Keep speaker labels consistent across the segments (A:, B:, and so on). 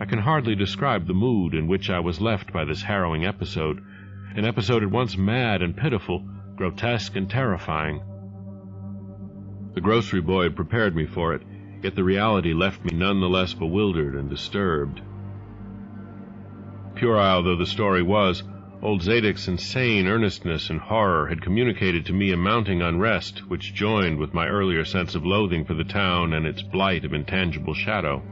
A: I can hardly describe the mood in which I was left by this harrowing episode, an episode at once mad and pitiful, grotesque and terrifying. The grocery boy had prepared me for it, yet the reality left me none the less bewildered and disturbed. Puerile though the story was, old Zadok's insane earnestness and horror had communicated to me a mounting unrest which joined with my earlier sense of loathing for the town and its blight of intangible shadow.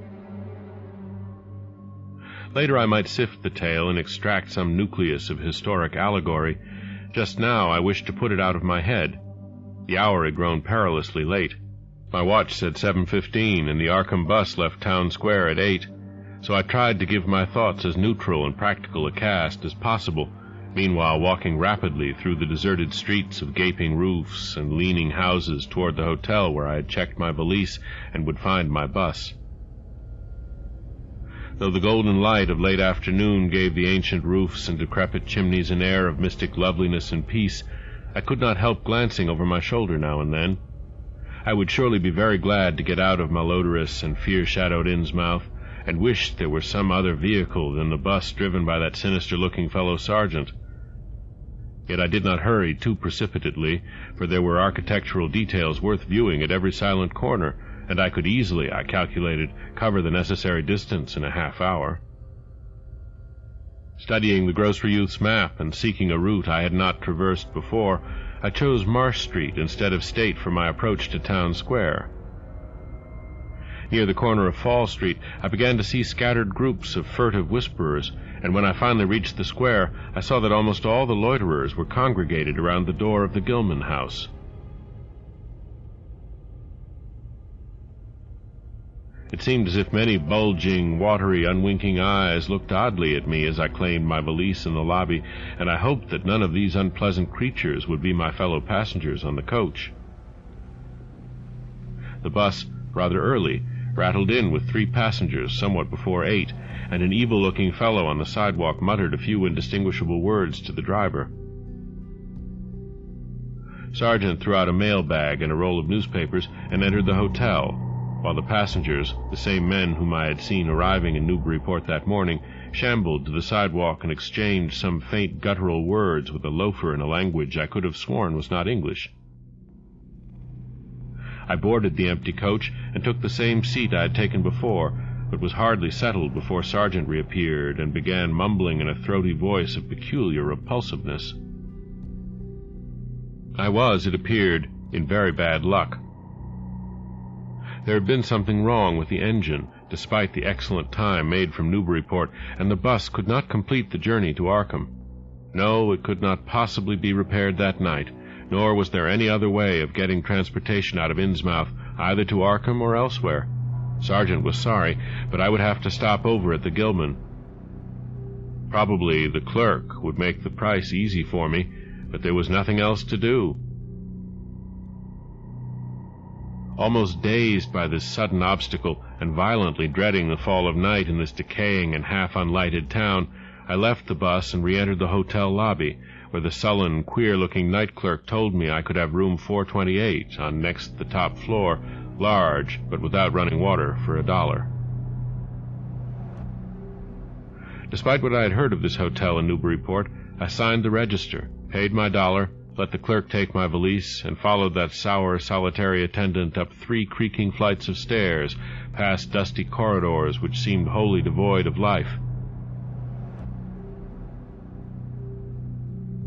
A: Later I might sift the tale and extract some nucleus of historic allegory. Just now I wished to put it out of my head. The hour had grown perilously late. My watch said 7:15, and the Arkham bus left Town Square at 8, so I tried to give my thoughts as neutral and practical a cast as possible, meanwhile walking rapidly through the deserted streets of gaping roofs and leaning houses toward the hotel where I had checked my valise and would find my bus. Though the golden light of late afternoon gave the ancient roofs and decrepit chimneys an air of mystic loveliness and peace, I could not help glancing over my shoulder now and then. I would surely be very glad to get out of malodorous and fear-shadowed Innsmouth, and wished there were some other vehicle than the bus driven by that sinister-looking fellow sergeant. Yet I did not hurry too precipitately, for there were architectural details worth viewing at every silent corner, and I could easily, I calculated, cover the necessary distance in a half-hour. Studying the grocery youth's map and seeking a route I had not traversed before, I chose Marsh Street instead of State for my approach to Town Square. Near the corner of Fall Street, I began to see scattered groups of furtive whisperers, and when I finally reached the square, I saw that almost all the loiterers were congregated around the door of the Gilman house. It seemed as if many bulging, watery, unwinking eyes looked oddly at me as I claimed my valise in the lobby, and I hoped that none of these unpleasant creatures would be my fellow passengers on the coach. The bus, rather early, rattled in with 3 passengers somewhat before 8, and an evil-looking fellow on the sidewalk muttered a few indistinguishable words to the driver. Sergeant threw out a mail bag and a roll of newspapers and entered the hotel, while the passengers, the same men whom I had seen arriving in Newburyport that morning, shambled to the sidewalk and exchanged some faint guttural words with a loafer in a language I could have sworn was not English. I boarded the empty coach and took the same seat I had taken before, but was hardly settled before Sergeant reappeared and began mumbling in a throaty voice of peculiar repulsiveness. I was, it appeared, in very bad luck. There had been something wrong with the engine, despite the excellent time made from Newburyport, and the bus could not complete the journey to Arkham. No, it could not possibly be repaired that night, nor was there any other way of getting transportation out of Innsmouth, either to Arkham or elsewhere. Sergeant was sorry, but I would have to stop over at the Gilman. Probably the clerk would make the price easy for me, but there was nothing else to do. Almost dazed by this sudden obstacle, and violently dreading the fall of night in this decaying and half-unlighted town, I left the bus and re-entered the hotel lobby, where the sullen, queer-looking night clerk told me I could have room 428 on next the top floor, large, but without running water, for $1. Despite what I had heard of this hotel in Newburyport, I signed the register, paid my $1, let the clerk take my valise, and followed that sour, solitary attendant up 3 creaking flights of stairs, past dusty corridors which seemed wholly devoid of life.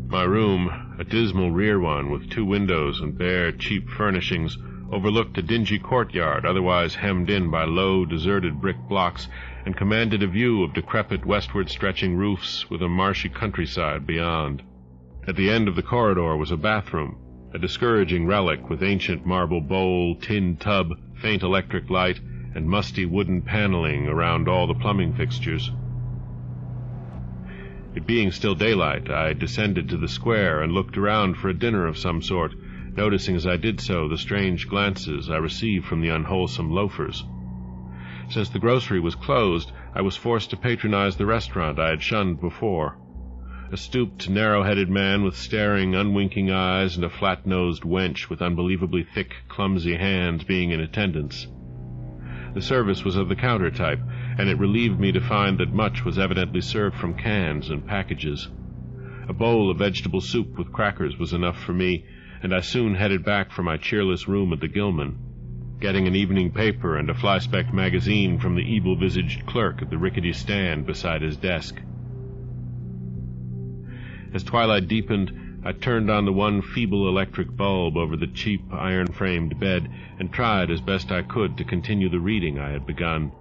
A: My room, a dismal rear one with 2 windows and bare, cheap furnishings, overlooked a dingy courtyard otherwise hemmed in by low, deserted brick blocks, and commanded a view of decrepit westward-stretching roofs with a marshy countryside beyond. At the end of the corridor was a bathroom, a discouraging relic with ancient marble bowl, tin tub, faint electric light, and musty wooden paneling around all the plumbing fixtures. It being still daylight, I descended to the square and looked around for a dinner of some sort, noticing as I did so the strange glances I received from the unwholesome loafers. Since the grocery was closed, I was forced to patronize the restaurant I had shunned before. A stooped, narrow-headed man with staring, unwinking eyes and a flat-nosed wench with unbelievably thick, clumsy hands being in attendance. The service was of the counter type, and it relieved me to find that much was evidently served from cans and packages. A bowl of vegetable soup with crackers was enough for me, and I soon headed back for my cheerless room at the Gilman, getting an evening paper and a fly-specked magazine from the evil-visaged clerk at the rickety stand beside his desk. As twilight deepened, I turned on the one feeble electric bulb over the cheap iron-framed bed and tried as best I could to continue the reading I had begun.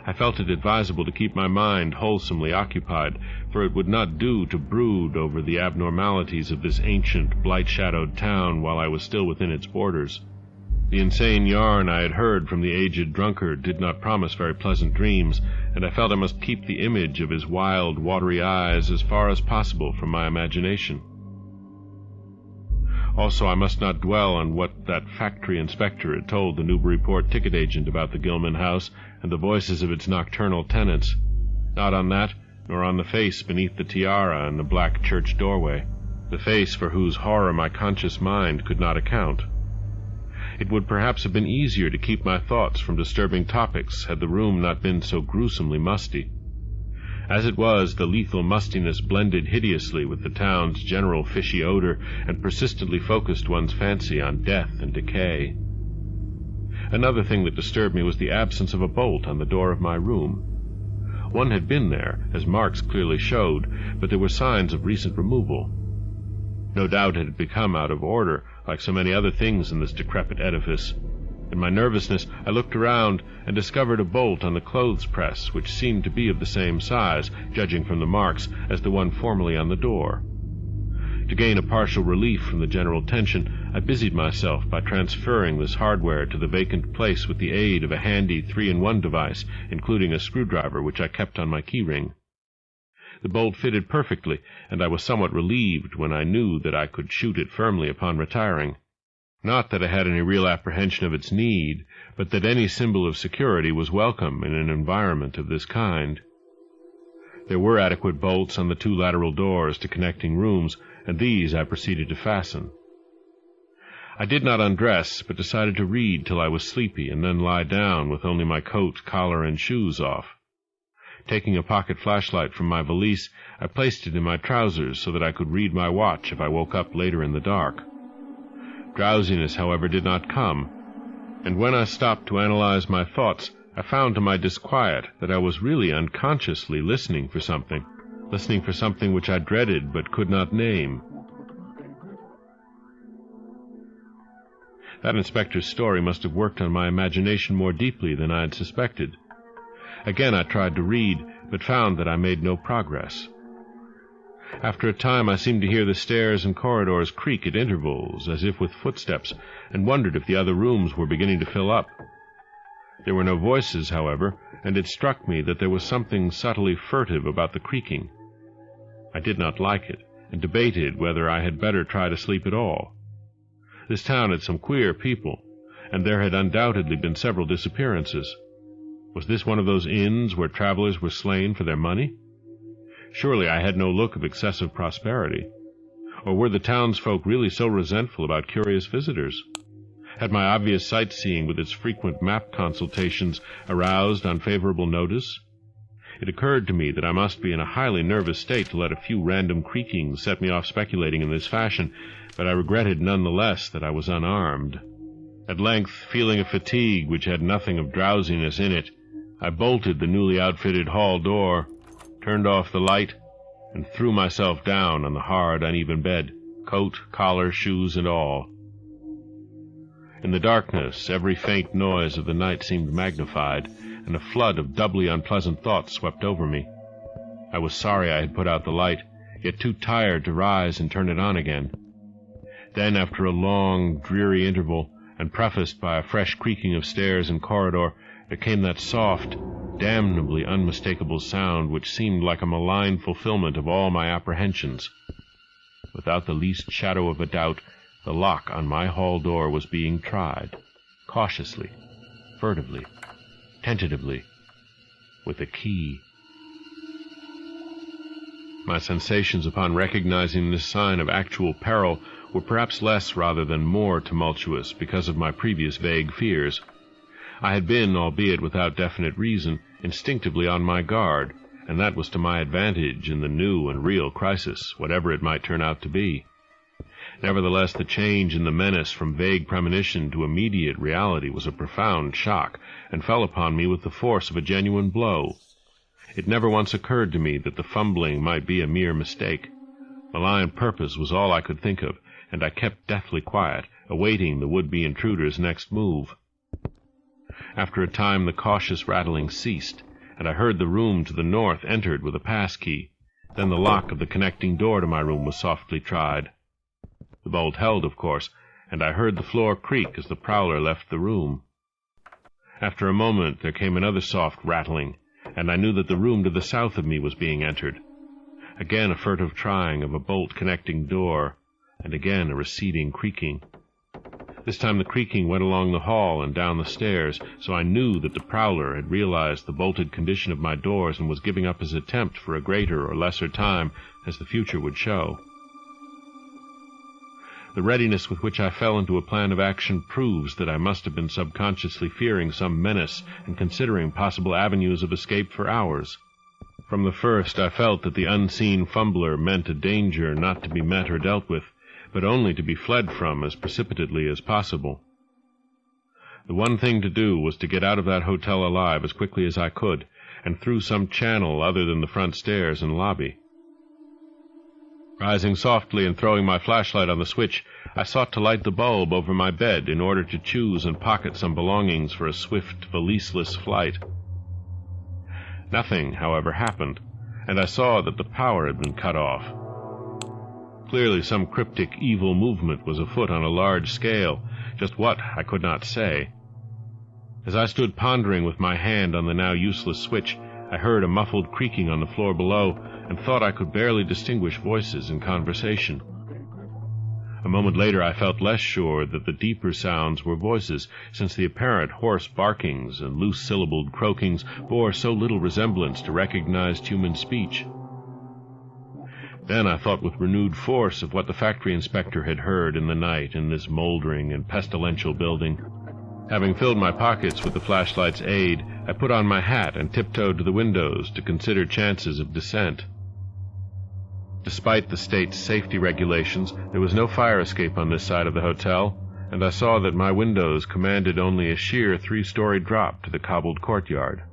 A: I felt it advisable to keep my mind wholesomely occupied, for it would not do to brood over the abnormalities of this ancient, blight-shadowed town while I was still within its borders. The insane yarn I had heard from the aged drunkard did not promise very pleasant dreams, and I felt I must keep the image of his wild, watery eyes as far as possible from my imagination. Also, I must not dwell on what that factory inspector had told the Newburyport ticket agent about the Gilman house and the voices of its nocturnal tenants. Not on that, nor on the face beneath the tiara in the black church doorway, the face for whose horror my conscious mind could not account. It would perhaps have been easier to keep my thoughts from disturbing topics had the room not been so gruesomely musty. As it was, the lethal mustiness blended hideously with the town's general fishy odor and persistently focused one's fancy on death and decay. Another thing that disturbed me was the absence of a bolt on the door of my room. One had been there, as marks clearly showed, but there were signs of recent removal. No doubt it had become out of order, like so many other things in this decrepit edifice. In my nervousness, I looked around and discovered a bolt on the clothes press, which seemed to be of the same size, judging from the marks, as the one formerly on the door. To gain a partial relief from the general tension, I busied myself by transferring this hardware to the vacant place with the aid of a handy 3-in-1 device, including a screwdriver which I kept on my keyring. The bolt fitted perfectly, and I was somewhat relieved when I knew that I could shoot it firmly upon retiring. Not that I had any real apprehension of its need, but that any symbol of security was welcome in an environment of this kind. There were adequate bolts on the 2 lateral doors to connecting rooms, and these I proceeded to fasten. I did not undress, but decided to read till I was sleepy, and then lie down with only my coat, collar, and shoes off. Taking a pocket flashlight from my valise, I placed it in my trousers so that I could read my watch if I woke up later in the dark. Drowsiness, however, did not come, and when I stopped to analyze my thoughts, I found to my disquiet that I was really unconsciously listening for something which I dreaded but could not name. That inspector's story must have worked on my imagination more deeply than I had suspected. Again I tried to read, but found that I made no progress. After a time I seemed to hear the stairs and corridors creak at intervals, as if with footsteps, and wondered if the other rooms were beginning to fill up. There were no voices, however, and it struck me that there was something subtly furtive about the creaking. I did not like it, and debated whether I had better try to sleep at all. This town had some queer people, and there had undoubtedly been several disappearances. Was this one of those inns where travelers were slain for their money? Surely I had no look of excessive prosperity. Or were the townsfolk really so resentful about curious visitors? Had my obvious sightseeing with its frequent map consultations aroused unfavorable notice? It occurred to me that I must be in a highly nervous state to let a few random creakings set me off speculating in this fashion, but I regretted none the less that I was unarmed. At length, feeling a fatigue which had nothing of drowsiness in it, I bolted the newly outfitted hall door, turned off the light, and threw myself down on the hard, uneven bed, coat, collar, shoes, and all. In the darkness, every faint noise of the night seemed magnified, and a flood of doubly unpleasant thoughts swept over me. I was sorry I had put out the light, yet too tired to rise and turn it on again. Then, after a long, dreary interval, and prefaced by a fresh creaking of stairs and corridor, there came that soft, damnably unmistakable sound which seemed like a malign fulfillment of all my apprehensions. Without the least shadow of a doubt, the lock on my hall door was being tried, cautiously, furtively, tentatively, with a key. My sensations upon recognizing this sign of actual peril were perhaps less rather than more tumultuous because of my previous vague fears. I had been, albeit without definite reason, instinctively on my guard, and that was to my advantage in the new and real crisis, whatever it might turn out to be. Nevertheless, the change in the menace from vague premonition to immediate reality was a profound shock, and fell upon me with the force of a genuine blow. It never once occurred to me that the fumbling might be a mere mistake. Malign purpose was all I could think of, and I kept deathly quiet, awaiting the would-be intruder's next move. After a time the cautious rattling ceased, and I heard the room to the north entered with a pass-key. Then the lock of the connecting door to my room was softly tried. The bolt held, of course, and I heard the floor creak as the prowler left the room. After a moment there came another soft rattling, and I knew that the room to the south of me was being entered. Again a furtive trying of a bolt-connecting door, and again a receding creaking. This time the creaking went along the hall and down the stairs, so I knew that the prowler had realized the bolted condition of my doors and was giving up his attempt for a greater or lesser time, as the future would show. The readiness with which I fell into a plan of action proves that I must have been subconsciously fearing some menace and considering possible avenues of escape for hours. From the first I felt that the unseen fumbler meant a danger not to be met or dealt with, but only to be fled from as precipitately as possible. The one thing to do was to get out of that hotel alive as quickly as I could, and through some channel other than the front stairs and lobby. Rising softly and throwing my flashlight on the switch, I sought to light the bulb over my bed in order to choose and pocket some belongings for a swift, valiseless flight. Nothing, however, happened, and I saw that the power had been cut off. Clearly some cryptic evil movement was afoot on a large scale, just what I could not say. As I stood pondering with my hand on the now useless switch, I heard a muffled creaking on the floor below, and thought I could barely distinguish voices in conversation. A moment later I felt less sure that the deeper sounds were voices, since the apparent hoarse barkings and loose-syllabled croakings bore so little resemblance to recognized human speech. Then I thought with renewed force of what the factory inspector had heard in the night in this moldering and pestilential building. Having filled my pockets with the flashlight's aid, I put on my hat and tiptoed to the windows to consider chances of descent. Despite the state's safety regulations, there was no fire escape on this side of the hotel, and I saw that my windows commanded only a sheer 3-story drop to the cobbled courtyard.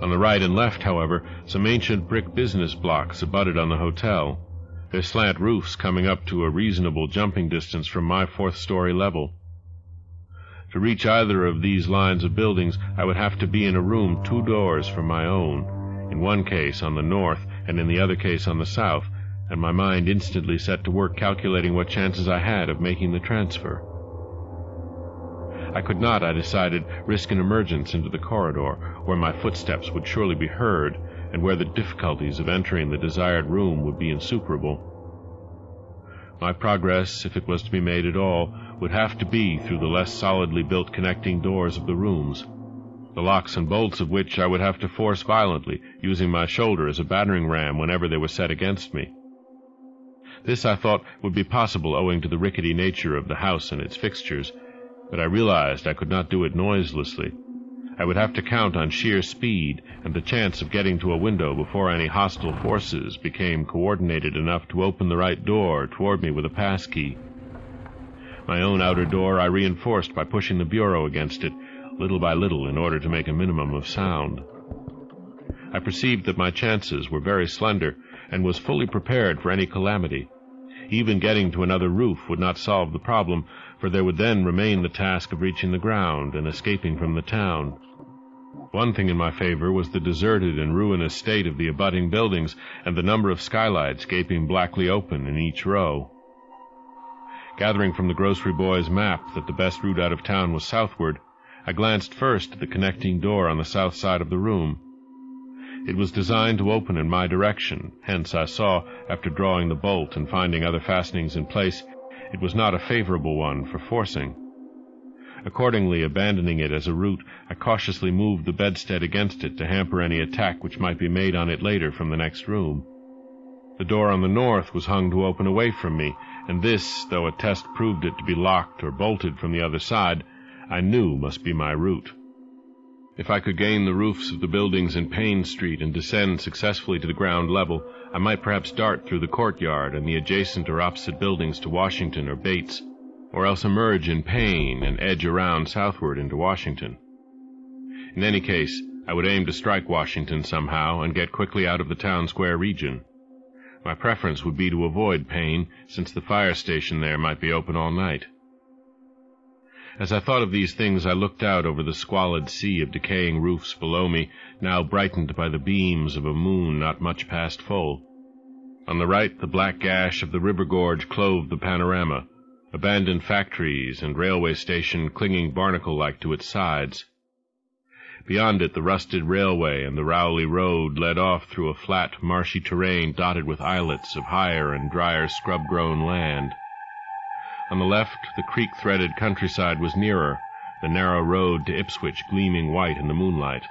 A: On the right and left, however, some ancient brick business blocks abutted on the hotel, their slant roofs coming up to a reasonable jumping distance from my 4th-story level. To reach either of these lines of buildings, I would have to be in a room 2 doors from my own, in one case on the north and in the other case on the south, and my mind instantly set to work calculating what chances I had of making the transfer. I could not, I decided, risk an emergence into the corridor, where my footsteps would surely be heard, and where the difficulties of entering the desired room would be insuperable. My progress, if it was to be made at all, would have to be through the less solidly built connecting doors of the rooms, the locks and bolts of which I would have to force violently, using my shoulder as a battering ram whenever they were set against me. This, I thought, would be possible owing to the rickety nature of the house and its fixtures, but I realized I could not do it noiselessly. I would have to count on sheer speed and the chance of getting to a window before any hostile forces became coordinated enough to open the right door toward me with a pass-key. My own outer door I reinforced by pushing the bureau against it, little by little, in order to make a minimum of sound. I perceived that my chances were very slender, and was fully prepared for any calamity. Even getting to another roof would not solve the problem, for there would then remain the task of reaching the ground and escaping from the town. One thing in my favor was the deserted and ruinous state of the abutting buildings, and the number of skylights gaping blackly open in each row. Gathering from the grocery boy's map that the best route out of town was southward, I glanced first at the connecting door on the south side of the room. It was designed to open in my direction, hence I saw, after drawing the bolt and finding other fastenings in place, it was not a favorable one for forcing. Accordingly, abandoning it as a route, I cautiously moved the bedstead against it to hamper any attack which might be made on it later from the next room. The door on the north was hung to open away from me, and this, though a test proved it to be locked or bolted from the other side, I knew must be my route. If I could gain the roofs of the buildings in Payne Street and descend successfully to the ground level, I might perhaps dart through the courtyard and the adjacent or opposite buildings to Washington or Bates, or else emerge in Payne and edge around southward into Washington. In any case, I would aim to strike Washington somehow and get quickly out of the town square region. My preference would be to avoid Payne, since the fire station there might be open all night. As I thought of these things, I looked out over the squalid sea of decaying roofs below me, now brightened by the beams of a moon not much past full. On the right, the black gash of the river gorge clove the panorama, abandoned factories and railway station clinging barnacle-like to its sides. Beyond it, the rusted railway and the Rowley Road led off through a flat, marshy terrain dotted with islets of higher and drier scrub-grown land. On the left, the creek-threaded countryside was nearer, the narrow road to Ipswich gleaming white in the moonlight.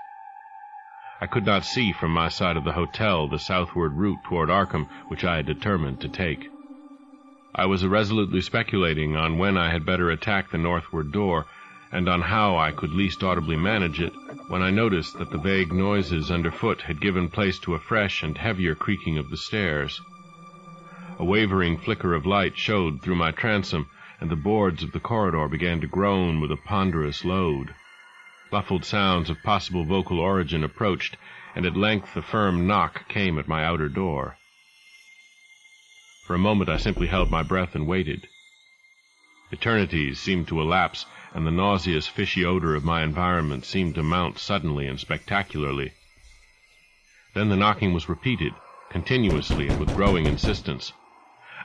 A: I could not see from my side of the hotel the southward route toward Arkham which I had determined to take. I was irresolutely speculating on when I had better attack the northward door, and on how I could least audibly manage it, when I noticed that the vague noises underfoot had given place to a fresh and heavier creaking of the stairs. A wavering flicker of light showed through my transom, and the boards of the corridor began to groan with a ponderous load. Muffled sounds of possible vocal origin approached, and at length a firm knock came at my outer door. For a moment I simply held my breath and waited. Eternities seemed to elapse, and the nauseous, fishy odor of my environment seemed to mount suddenly and spectacularly. Then the knocking was repeated, continuously and with growing insistence.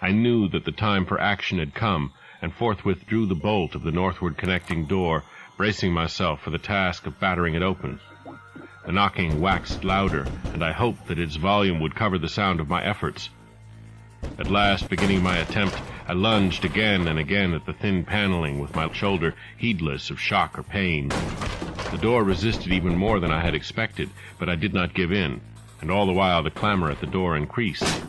A: I knew that the time for action had come, and forthwith drew the bolt of the northward connecting door, bracing myself for the task of battering it open. The knocking waxed louder, and I hoped that its volume would cover the sound of my efforts. At last, beginning my attempt, I lunged again and again at the thin paneling with my shoulder, heedless of shock or pain. The door resisted even more than I had expected, but I did not give in, and all the while the clamor at the door increased.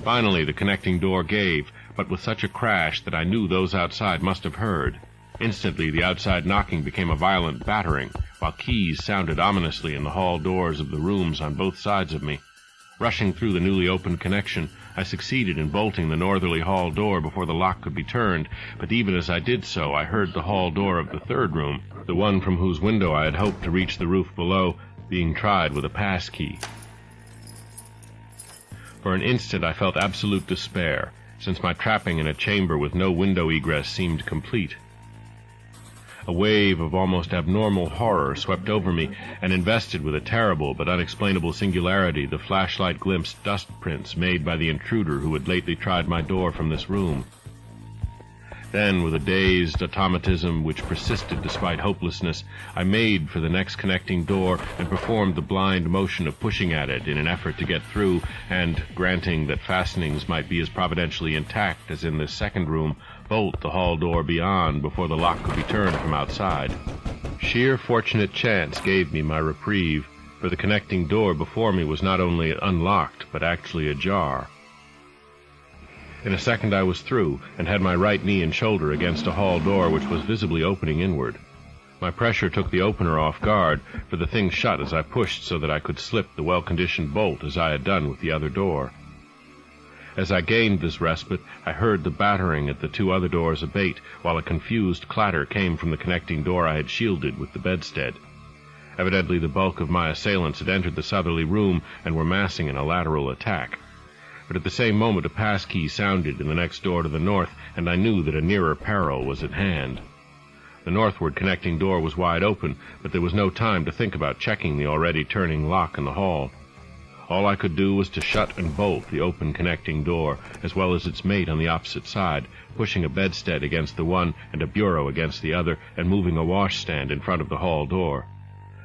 A: Finally, the connecting door gave, but with such a crash that I knew those outside must have heard. Instantly, the outside knocking became a violent battering, while keys sounded ominously in the hall doors of the rooms on both sides of me. Rushing through the newly opened connection, I succeeded in bolting the northerly hall door before the lock could be turned, but even as I did so, I heard the hall door of the third room, the one from whose window I had hoped to reach the roof below, being tried with a pass key. For an instant I felt absolute despair, since my trapping in a chamber with no window egress seemed complete. A wave of almost abnormal horror swept over me, and invested with a terrible but unexplainable singularity the flashlight glimpsed dust prints made by the intruder who had lately tried my door from this room. Then, with a dazed automatism which persisted despite hopelessness, I made for the next connecting door and performed the blind motion of pushing at it in an effort to get through, and, granting that fastenings might be as providentially intact as in this second room, bolt the hall door beyond before the lock could be turned from outside. Sheer fortunate chance gave me my reprieve, for the connecting door before me was not only unlocked, but actually ajar. In a second I was through, and had my right knee and shoulder against a hall door which was visibly opening inward. My pressure took the opener off guard, for the thing shut as I pushed so that I could slip the well-conditioned bolt as I had done with the other door. As I gained this respite, I heard the battering at the two other doors abate, while a confused clatter came from the connecting door I had shielded with the bedstead. Evidently the bulk of my assailants had entered the southerly room and were massing in a lateral attack. But at the same moment a pass key sounded in the next door to the north, and I knew that a nearer peril was at hand. The northward connecting door was wide open, but there was no time to think about checking the already turning lock in the hall. All I could do was to shut and bolt the open connecting door, as well as its mate on the opposite side, pushing a bedstead against the one and a bureau against the other, and moving a washstand in front of the hall door.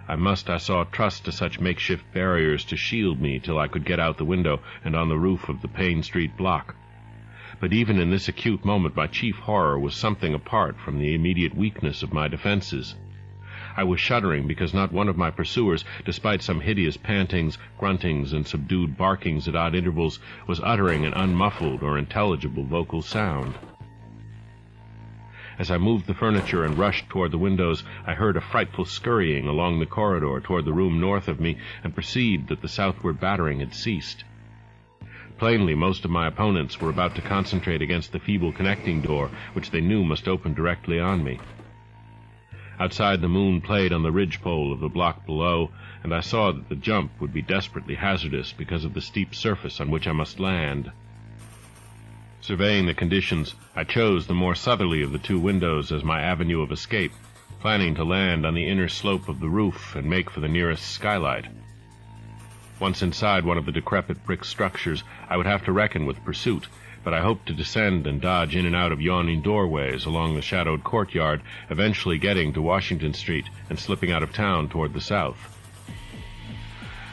A: I saw, trust to such makeshift barriers to shield me till I could get out the window and on the roof of the Payne Street block. But even in this acute moment my chief horror was something apart from the immediate weakness of my defenses. I was shuddering because not one of my pursuers, despite some hideous pantings, gruntings, and subdued barkings at odd intervals, was uttering an unmuffled or intelligible vocal sound. As I moved the furniture and rushed toward the windows, I heard a frightful scurrying along the corridor toward the room north of me, and perceived that the southward battering had ceased. Plainly, most of my opponents were about to concentrate against the feeble connecting door, which they knew must open directly on me. Outside, the moon played on the ridgepole of the block below, and I saw that the jump would be desperately hazardous because of the steep surface on which I must land. Surveying the conditions, I chose the more southerly of the two windows as my avenue of escape, planning to land on the inner slope of the roof and make for the nearest skylight. Once inside one of the decrepit brick structures, I would have to reckon with pursuit, but I hoped to descend and dodge in and out of yawning doorways along the shadowed courtyard, eventually getting to Washington Street and slipping out of town toward the south.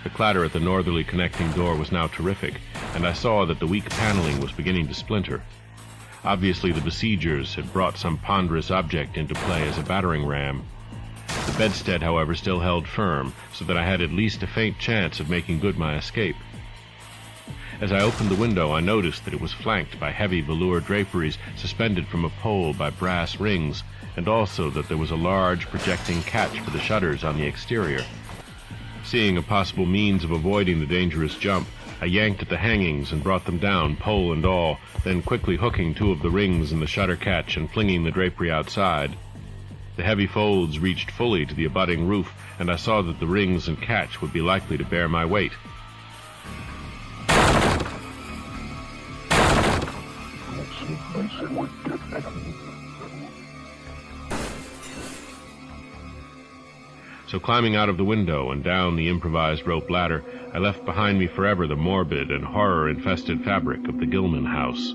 A: The clatter at the northerly connecting door was now terrific, and I saw that the weak paneling was beginning to splinter. Obviously the besiegers had brought some ponderous object into play as a battering ram. The bedstead, however, still held firm, so that I had at least a faint chance of making good my escape. As I opened the window, I noticed that it was flanked by heavy velour draperies suspended from a pole by brass rings, and also that there was a large projecting catch for the shutters on the exterior. Seeing a possible means of avoiding the dangerous jump, I yanked at the hangings and brought them down, pole and all, then quickly hooking two of the rings in the shutter catch and flinging the drapery outside. The heavy folds reached fully to the abutting roof, and I saw that the rings and catch would be likely to bear my weight. So climbing out of the window and down the improvised rope ladder, I left behind me forever the morbid and horror-infested fabric of the Gilman house.